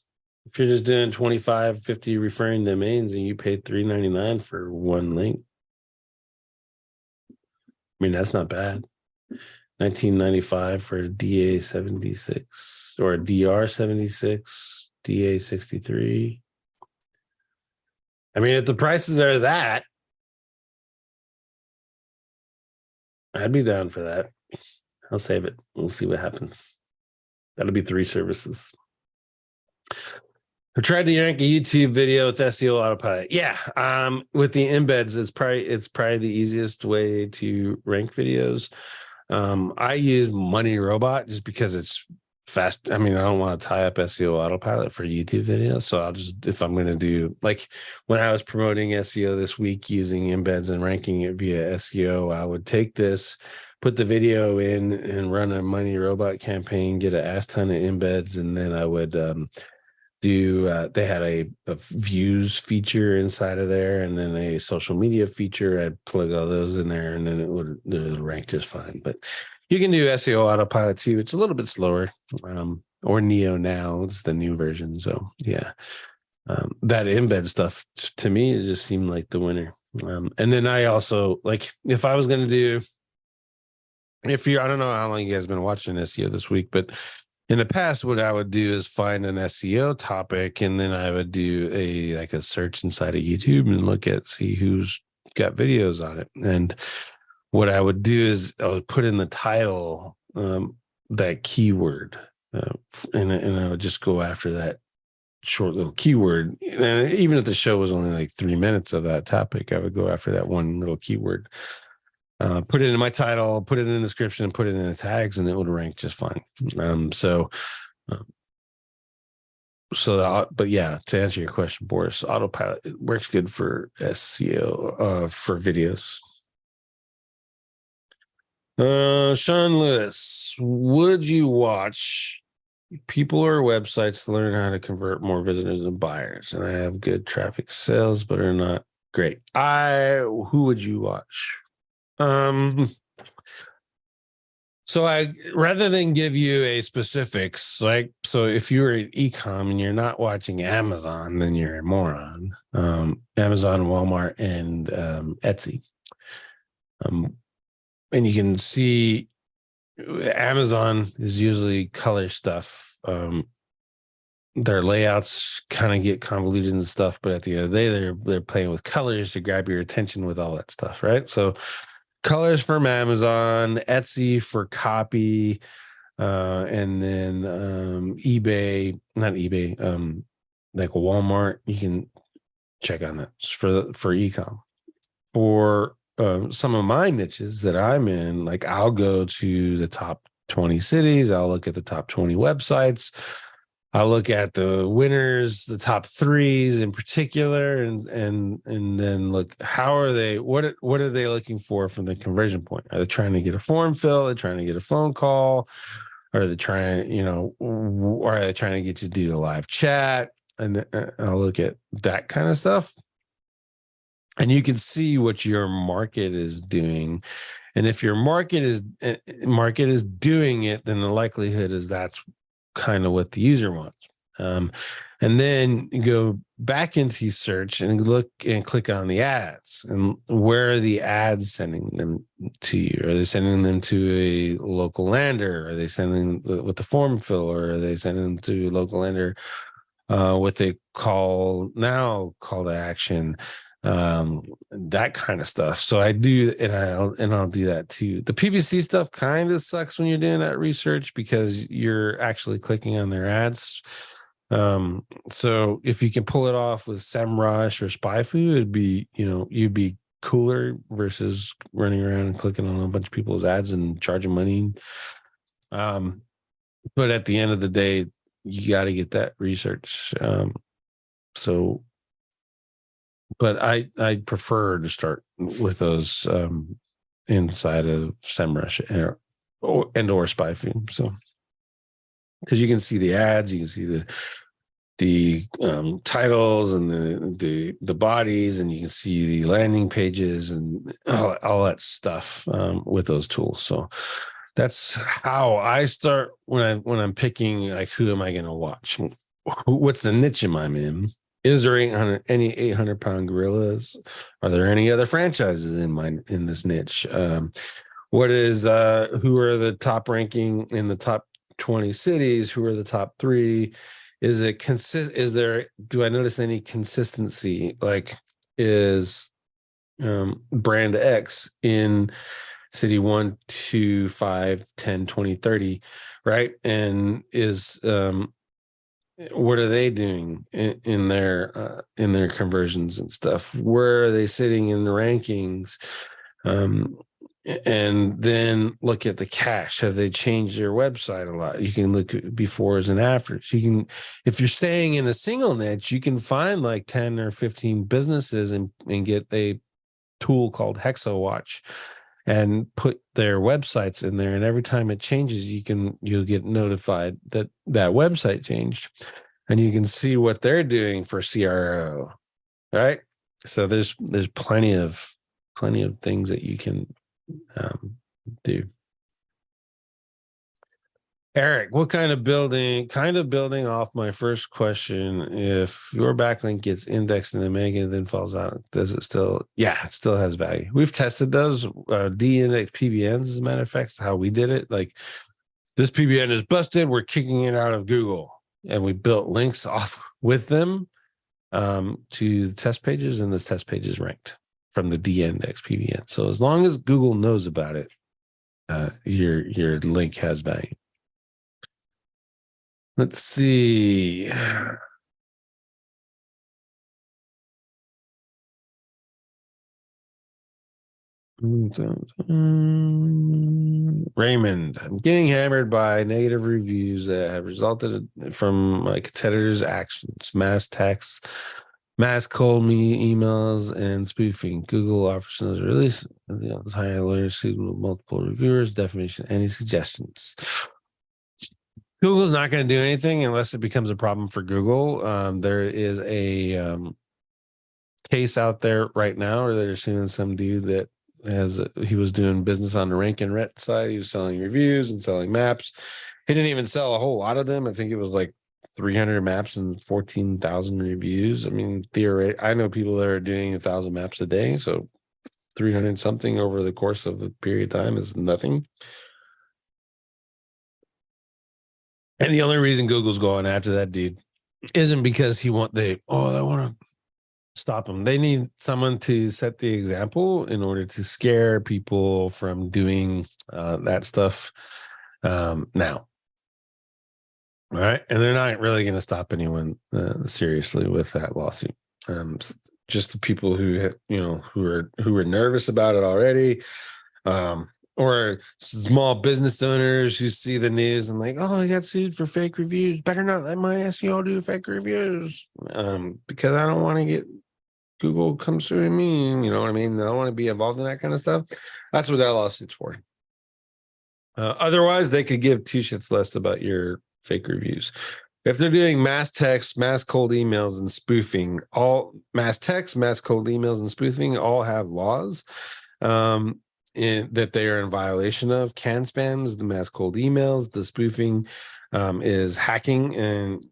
If you're just doing 25, 50 referring domains and you pay $3.99 for one link, I mean, that's not bad. $19.95 for a DA76 or a DR76, DA63. I mean, if the prices are that, I'd be down for that. I'll save it. We'll see what happens. That'll be 3 services. I tried to rank a YouTube video with SEO autopilot. Yeah, with the embeds, it's probably the easiest way to rank videos. I use Money Robot just because it's fast. I mean, I don't want to tie up SEO autopilot for YouTube videos. So I'll just, if I'm going to do, like when I was promoting SEO this week using embeds and ranking it via SEO, I would take this, put the video in and run a Money Robot campaign, get an ass ton of embeds. And then I would they had a views feature inside of there and then a social media feature. I'd plug all those in there and then it would rank just fine. But you can do SEO autopilot too. It's a little bit slower. Or Neo now. It's the new version. So yeah. That embed stuff to me, it just seemed like the winner. And then I also, like, if I was going to do, I don't know how long you guys have been watching SEO this week, but in the past, what I would do is find an SEO topic, and then I would do a search inside of YouTube and see who's got videos on it. And what I would do is I would put in the title that keyword, and I would just go after that short little keyword. And even if the show was only like 3 minutes of that topic, I would go after that one little keyword. Put it in my title, put it in the description, and put it in the tags, and it would rank just fine. But yeah, to answer your question, Boris, autopilot, it works good for SEO for videos. Sean Lewis, would you watch people or websites to learn how to convert more visitors and buyers? And I have good traffic sales, but are not great. Who would you watch? So rather than give you a specifics, so if you're an e-com and you're not watching Amazon, then you're a moron. Amazon, Walmart, and Etsy. And you can see Amazon is usually color stuff. Their layouts kind of get convoluted and stuff, but at the end of the day, they're playing with colors to grab your attention with all that stuff, right? So colors from Amazon, Etsy for copy, and then not eBay, like Walmart. You can check on that for ecom. For some of my niches that I'm in, like I'll go to the top 20 cities. I'll look at the top 20 websites. I look at the winners, the top threes in particular, and then look, how are they? What are they looking for from the conversion point? Are they trying to get a form fill? Are they trying to get a phone call? Are they trying, or are they trying to get you to do a live chat? And I'll look at that kind of stuff, and you can see what your market is doing. And if your market is doing it, then the likelihood is that's kind of what the user wants. And then you go back into search and look and click on the ads, and where are the ads sending them to you? Are they sending them to a local lander? Are they sending with the form fill, or are they sending them to a local lander with a call to action? That kind of stuff. So I do, and I'll do that too. The PPC stuff kind of sucks when you're doing that research because you're actually clicking on their ads. So if you can pull it off with SEMrush or SpyFu, it'd be, you'd be cooler versus running around and clicking on a bunch of people's ads and charging money. But at the end of the day, you got to get that research. But I prefer to start with those inside of SEMrush or SpyFu. So, because you can see the ads, you can see the titles and the bodies, and you can see the landing pages and all that stuff with those tools. So that's how I start when I'm picking, like, who am I going to watch? What's the niche am I in? Is there any 800-pound gorillas? Are there any other franchises in this niche? Who are the top ranking in the top 20 cities? Who are the top 3? Is it do I notice any consistency? Like, is brand X in city 1, 2, 5, 10, 20, 30, right? And is what are they doing in their conversions and stuff? Where are they sitting in the rankings? And then look at the cache. Have they changed their website a lot? You can look at befores and afters. You can, if you're staying in a single niche, you can find like 10 or 15 businesses and get a tool called HexaWatch and put their websites in there. And every time it changes, you'll get notified that website changed, and you can see what they're doing for CRO. Right. So there's plenty of things that you can do. Eric, what kind of building off my first question, if your backlink gets indexed in the mega then falls out, does it still? Yeah, it still has value. We've tested those de-index PBNs, as a matter of fact, how we did it. Like, this PBN is busted, we're kicking it out of Google, and we built links off with them to the test pages, and this test page is ranked from the de-index PBN. So as long as Google knows about it, your link has value. Let's see. Raymond, I'm getting hammered by negative reviews that have resulted from my competitors' actions, mass texts, mass cold me emails, and spoofing. Google offers another release. High alerts, suitable multiple reviewers, definition, any suggestions? Google's not going to do anything unless it becomes a problem for Google. There is a case out there right now where they're suing some dude that he was doing business on the rank and rent side. He was selling reviews and selling maps. He didn't even sell a whole lot of them. I think it was like 300 maps and 14,000 reviews. I mean, I know people that are doing 1,000 maps a day. So 300 something over the course of a period of time is nothing. And the only reason Google's going after that dude isn't because they want to stop him. They need someone to set the example in order to scare people from doing that stuff now. All right. And they're not really going to stop anyone seriously with that lawsuit. Just the people who are nervous about it already, or small business owners who see the news and like, oh, I got sued for fake reviews. Better not let my SEO do fake reviews, because I don't want to get Google come suing me. You know what I mean? I don't want to be involved in that kind of stuff. That's what that lawsuit's for. Otherwise, they could give two shits less about your fake reviews. If they're doing mass text, mass cold emails, and spoofing, all mass text, mass cold emails, and spoofing all have laws that they are in violation of. Can spams, the mass cold emails, the spoofing is hacking, and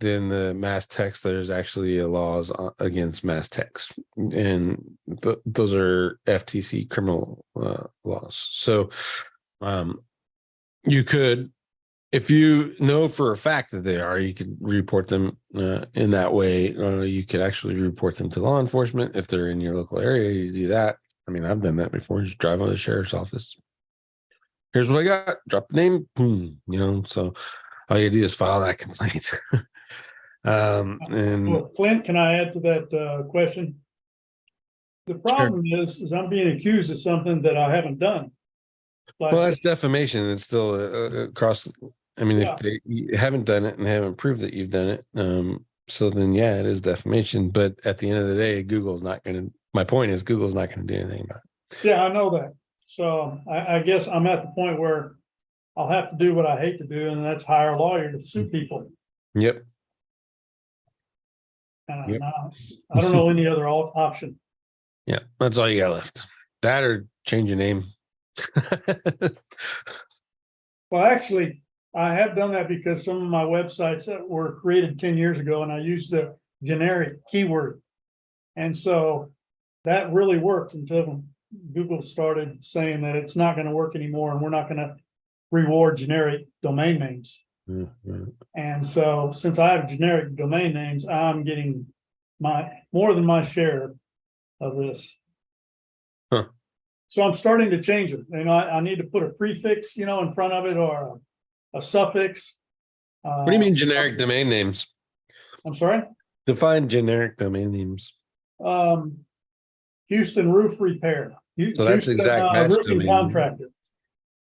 then the mass text, there's actually laws against mass text, and those are FTC criminal laws. So you could, if you know for a fact that they are, you could report them in that way. You could actually report them to law enforcement if they're in your local area. You do that. I mean, I've done that before. Just drive on the sheriff's office. Here's what I got. Drop the name. Boom. You know, so all you do is file that complaint. And well, Clint, can I add to that question? The problem is I'm being accused of something that I haven't done. Like, well, that's defamation. It's still across. I mean, if they haven't done it and haven't proved that you've done it, so then yeah, it is defamation. But at the end of the day, Google's not going to. My point is, Google's not going to do anything about it. Yeah, I know that. So I guess I'm at the point where I'll have to do what I hate to do, and that's hire a lawyer to sue people. Yep. Yep. I don't know any other option. Yeah, that's all you got left. That or change your name. Well, actually, I have done that because some of my websites that were created 10 years ago, and I used the generic keyword. And so that really worked until Google started saying that it's not going to work anymore, and we're not going to reward generic domain names. Mm-hmm. And so since I have generic domain names, I'm getting more than my share of this. Huh. So I'm starting to change it. You know, I need to put a prefix, you know, in front of it, or a suffix. What do you mean generic domain names? I'm sorry? Define generic domain names. Houston Roof Repair. So that's exact match roofing contractor.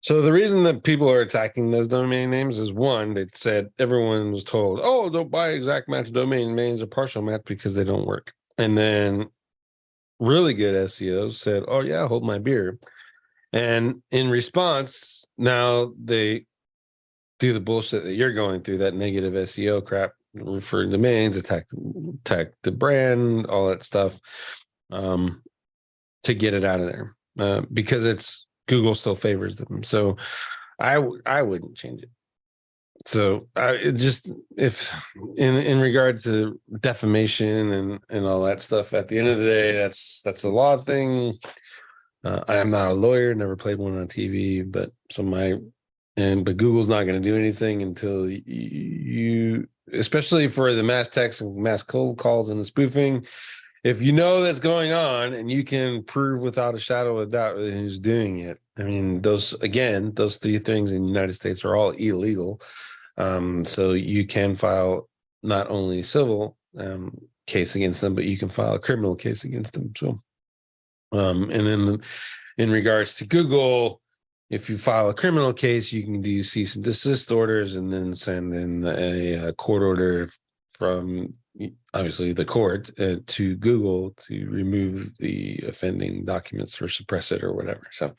So the reason that people are attacking those domain names is, one, they said everyone was told, oh, don't buy exact match domain names or partial match because they don't work. And then really good SEOs said, oh yeah, hold my beer. And in response, now they do the bullshit that you're going through, that negative SEO crap, refer domains, attack the brand, all that stuff, to get it out of there, because it's Google still favors them. So I wouldn't change it. So it just, if in regard to defamation and all that stuff, at the end of the day, that's a law thing. I am not a lawyer, never played one on TV, but but Google's not going to do anything until you, especially for the mass text and mass cold calls and the spoofing. If you know that's going on and you can prove without a shadow of a doubt who's doing it, I mean, those three things in the United States are all illegal. So you can file not only civil case against them, but you can file a criminal case against them. So, and then in regards to Google, if you file a criminal case, you can do cease and desist orders and then send in a court order from, obviously, the court to Google to remove the offending documents or suppress it or whatever. So,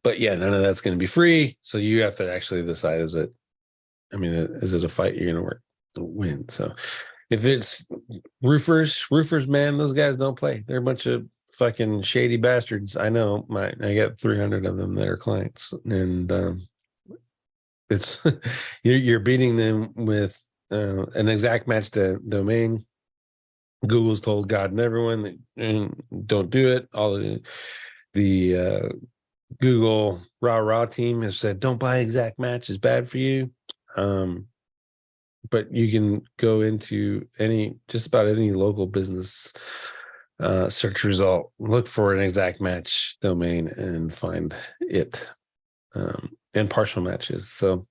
but yeah, none of that's going to be free. So you have to actually decide, is it a fight you're going to win? So if it's roofers, man, those guys don't play. They're a bunch of fucking shady bastards. I know. I got 300 of them that are clients, and it's you're beating them with an exact match domain. Google's told God and everyone and don't do it. All the Google rah team has said, don't buy exact match, it's bad for you. But you can go into just about any local business search result, look for an exact match domain and find it, and partial matches. So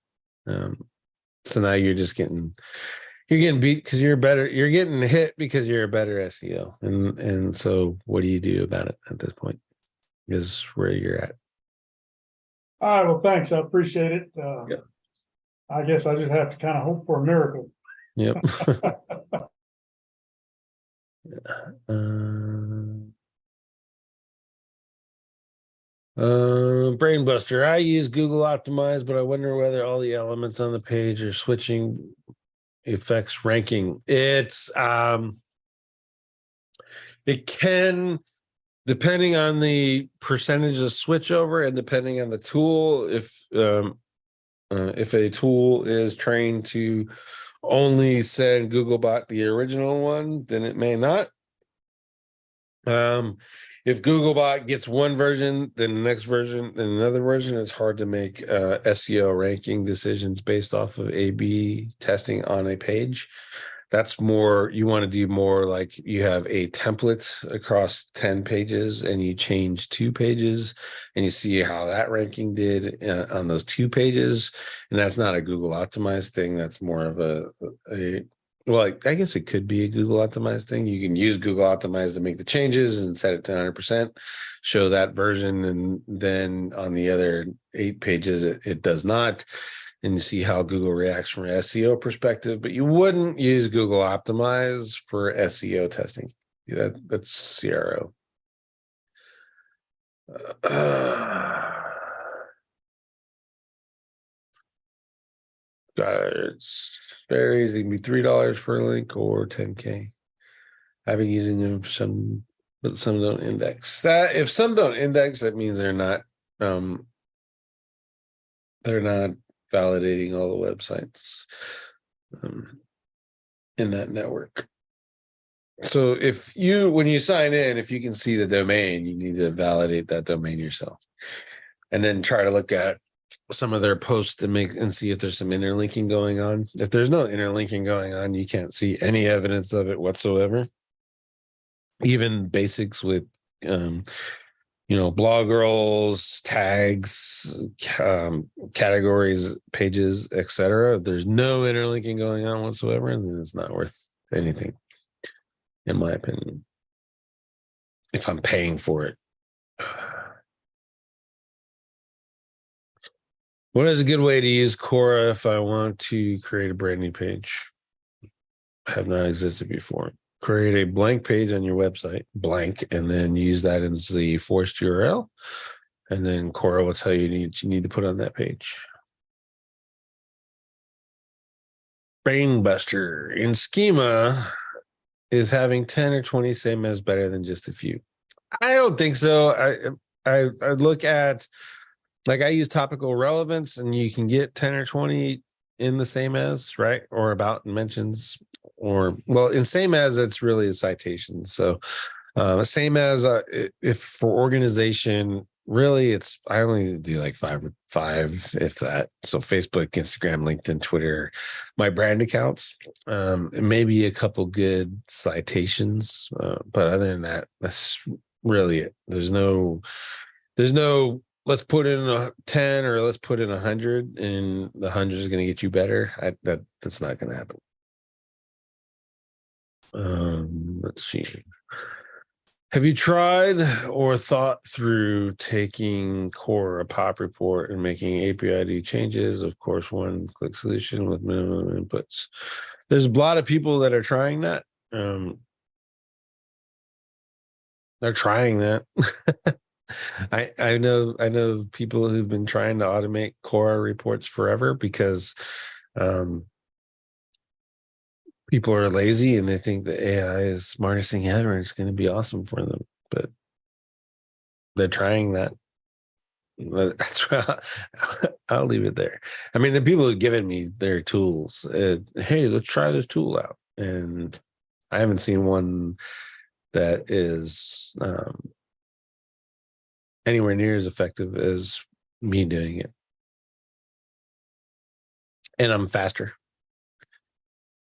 now you're getting beat because you're getting hit because you're a better SEO. And so what do you do about it at this point is where you're at. All right, well, thanks. I appreciate it. Yeah. I guess I just have to kind of hope for a miracle. Yep. Brain Buster. I use Google Optimize, but I wonder whether all the elements on the page are switching affects ranking. It can, depending on the percentage of switchover and depending on the tool, if a tool is trained to only send Googlebot the original one, then it may not. If Googlebot gets one version, then the next version, then another version, it's hard to make SEO ranking decisions based off of A/B testing on a page. That's more, you want to do more like you have a template across 10 pages and you change 2 pages and you see how that ranking did on those 2 pages. And that's not a Google optimized thing. That's more of well, I guess it could be a Google optimized thing. You can use Google optimized to make the changes and set it to 100%, show that version. And then on the other 8 pages, it does not. And you see how Google reacts from an SEO perspective, but you wouldn't use Google Optimize for SEO testing. That's CRO. It's very easy. It can be $3 for a link or 10K. I've been using them for some, but some don't index. That if some don't index, that means they're not validating all the websites in that network. So when you sign in, if you can see the domain, you need to validate that domain yourself. And then try to look at some of their posts and see if there's some interlinking going on. If there's no interlinking going on, you can't see any evidence of it whatsoever. Even basics with blog roles, tags, categories, pages, etc. If there's no interlinking going on whatsoever, then it's not worth anything, in my opinion, if I'm paying for it. What is a good way to use Quora if I want to create a brand new page? Have not existed before. Create a blank page on your website, blank, and then use that as the forced URL. And then Quora will tell you you need to put on that page. Brainbuster. In schema, is having 10 or 20 same as better than just a few? I don't think so. I look at, like, I use topical relevance, and you can get 10 or 20 in the same as, right? Or about mentions, or, well, in same as, it's really a citation. So same as if for organization, really, I only do like five, if that. So Facebook, Instagram, LinkedIn, Twitter, my brand accounts, maybe a couple good citations. But other than that, that's really it. There's no, let's put in a 10 or let's put in 100 and the 100 is going to get you better. That's not going to happen. Let's see. Have you tried or thought through taking Core a pop report and making API ID changes? Of course, one-click solution with minimum inputs. There's a lot of people that are trying that. They're trying that. I know people who've been trying to automate Core reports forever because people are lazy and they think that AI is the smartest thing ever. It's going to be awesome for them, but they're trying that. That's I'll leave it there. I mean, the people who've given me their tools, hey, let's try this tool out, and I haven't seen one that is anywhere near as effective as me doing it, and I'm faster.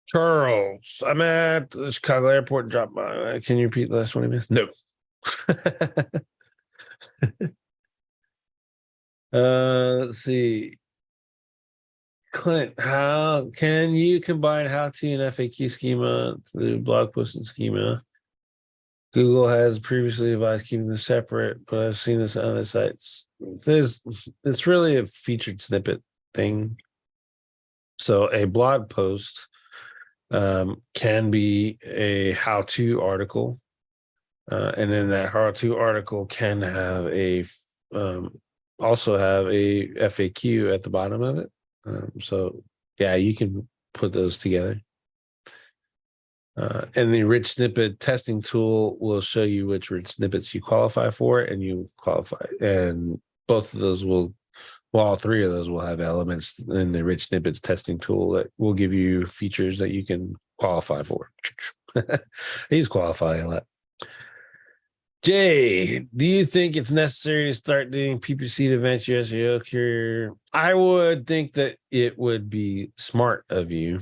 Charles, I'm at the Chicago airport. Drop by. Can you repeat the last 20 minutes? No. Let's see. Clint, how can you combine how to and FAQ schema to blog post and schema? Google has previously advised keeping them separate, but I've seen this on other sites. It's really a featured snippet thing. So a blog post can be a how-to article, and then that how-to article can have also have a FAQ at the bottom of it. So yeah, you can put those together. And the rich snippet testing tool will show you which rich snippets you qualify for, and you qualify. And both of those all three of those will have elements in the rich snippets testing tool that will give you features that you can qualify for. I use qualify a lot. Jay, do you think it's necessary to start doing PPC to advance your SEO career? I would think that it would be smart of you,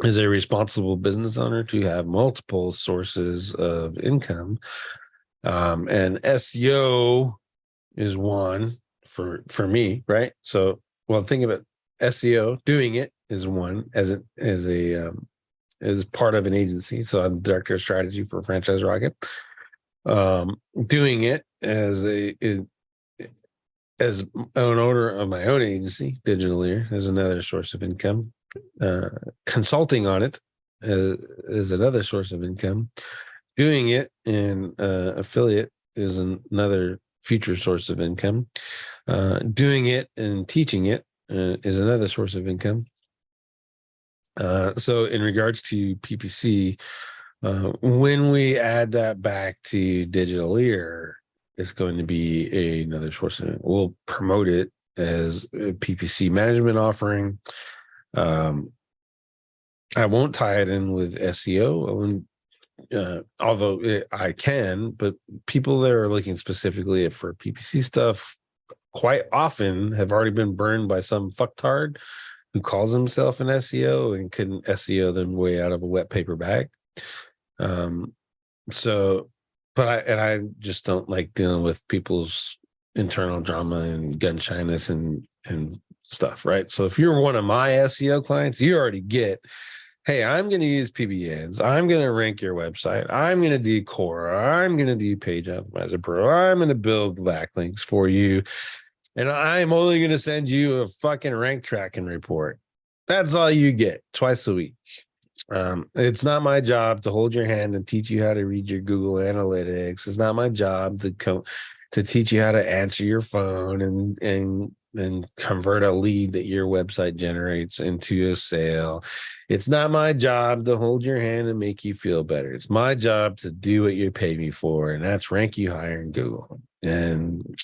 as a responsible business owner, to have multiple sources of income. And SEO is one for me, right? So, well, think about SEO. Doing it is one as part of an agency. So I'm the director of strategy for Franchise Rocket. Doing it as an owner of my own agency, Digital Ear, is another source of income. Consulting on it is another source of income. Doing it in affiliate is another future source of income. Doing it and teaching it is another source of income. So in regards to PPC, when we add that back to Digital Ear, it's going to be another source of, we'll promote it as a PPC management offering. I won't tie it in with SEO. I wouldn't, although I can, but people that are looking specifically for PPC stuff quite often have already been burned by some fucktard who calls himself an SEO and couldn't SEO them way out of a wet paper bag. So, but I just don't like dealing with people's internal drama and gun shyness and stuff, right? So if you're one of my SEO clients, you already get, hey, I'm going to use PBNs. I'm going to rank your website. I'm going to do Quora. I'm going to do Page Optimizer Pro. I'm going to build backlinks for you. And I'm only going to send you a fucking rank tracking report. That's all you get twice a week. It's not my job to hold your hand and teach you how to read your Google Analytics. It's not my job to teach you how to answer your phone and convert a lead that your website generates into a sale. It's not my job to hold your hand and make you feel better. It's my job to do what you pay me for, and that's rank you higher in Google. And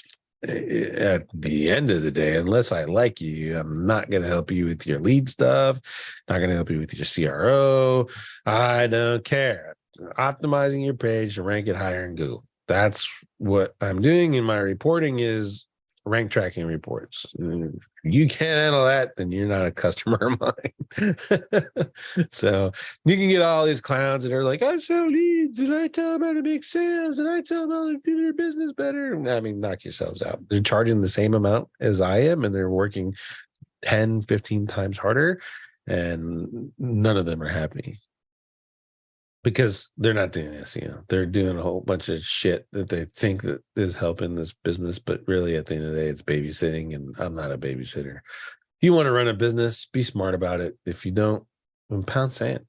at the end of the day, unless I like you, I'm not going to help you with your lead stuff, not going to help you with your CRO. I don't care. Optimizing your page to rank it higher in Google. That's what I'm doing in my reporting is rank tracking reports. If you can't handle that, then you're not a customer of mine. So you can get all these clowns that are like, I sell leads and I tell them how to make sales and I tell them how to do their business better. I mean, knock yourselves out. They're charging the same amount as I am and they're working 10, 15 times harder and none of them are happy. Because they're not doing SEO. They're doing a whole bunch of shit that they think that is helping this business, but really at the end of the day, it's babysitting, and I'm not a babysitter. If you want to run a business, be smart about it. If you don't, then pound sand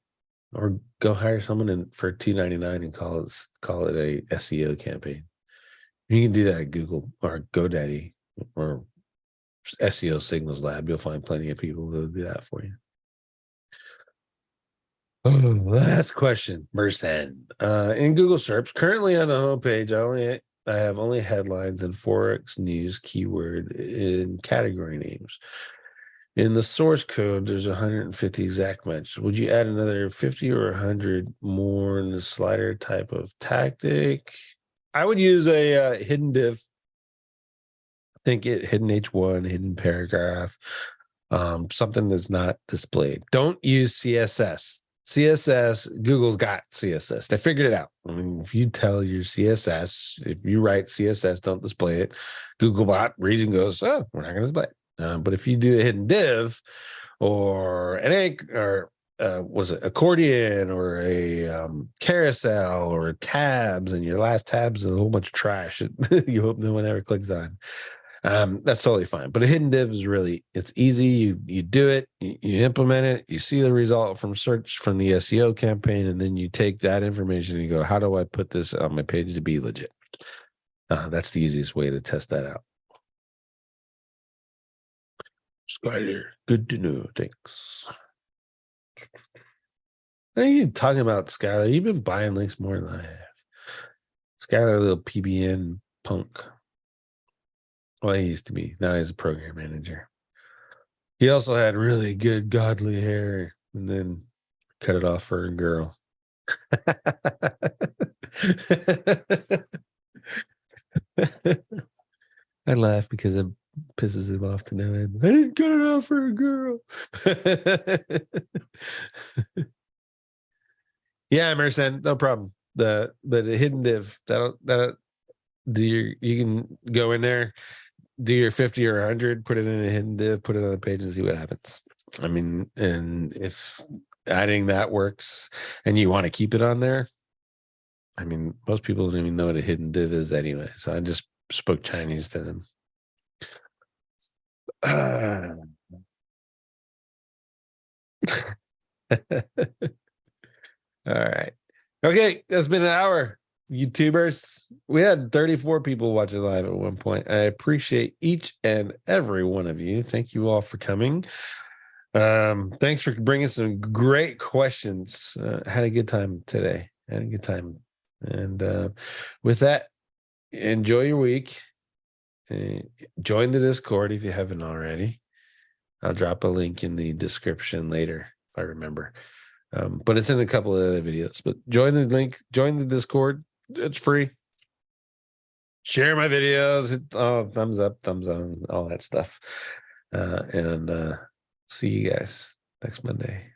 or go hire someone for $2.99 and call it a SEO campaign. You can do that at Google or GoDaddy or SEO Signals Lab. You'll find plenty of people who will do that for you. Oh, last question, Mersen. In Google search, currently on the homepage, I have only headlines and Forex news keyword in category names. In the source code, there's 150 exact matches. Would you add another 50 or 100 more in the slider type of tactic? I would use a hidden div. Think it hidden H1, hidden paragraph, something that's not displayed. Don't use CSS. Google's got CSS. They figured it out. I mean, if you tell your CSS, if you write CSS, don't display it, Googlebot reads and goes, oh, we're not going to display it. But if you do a hidden div or an anchor, or was it accordion or a carousel or tabs, and your last tabs is a whole bunch of trash you hope no one ever clicks on. That's totally fine. But a hidden div is really, it's easy. You do it, you implement it, you see the result from search from the SEO campaign, and then you take that information and you go, how do I put this on my page to be legit? That's the easiest way to test that out. Skyler, good to know. Thanks. What are you talking about, Skyler? You've been buying links more than I have. Skyler, a little PBN punk. Well, he used to be. Now he's a program manager. He also had really good godly hair and then cut it off for a girl. I laugh because it pisses him off to no end. I didn't cut it off for a girl. Yeah, Emerson, no problem. But a hidden div that you can go in there, do your 50 or 100, put it in a hidden div, put it on the page and see what happens. I mean, and if adding that works and you want to keep it on there, I mean, most people don't even know what a hidden div is anyway. So I just spoke Chinese to them. All right. Okay, that's been an hour, YouTubers. We had 34 people watching live at one point. I appreciate each and every one of you. Thank you all for coming. Thanks for bringing some great questions. Had a good time today. Had a good time. And with that, enjoy your week. Join the Discord if you haven't already. I'll drop a link in the description later if I remember. But it's in a couple of other videos. But join the link, join the Discord. It's free. Share my videos, hit thumbs up, thumbs on, all that stuff. And see you guys next Monday.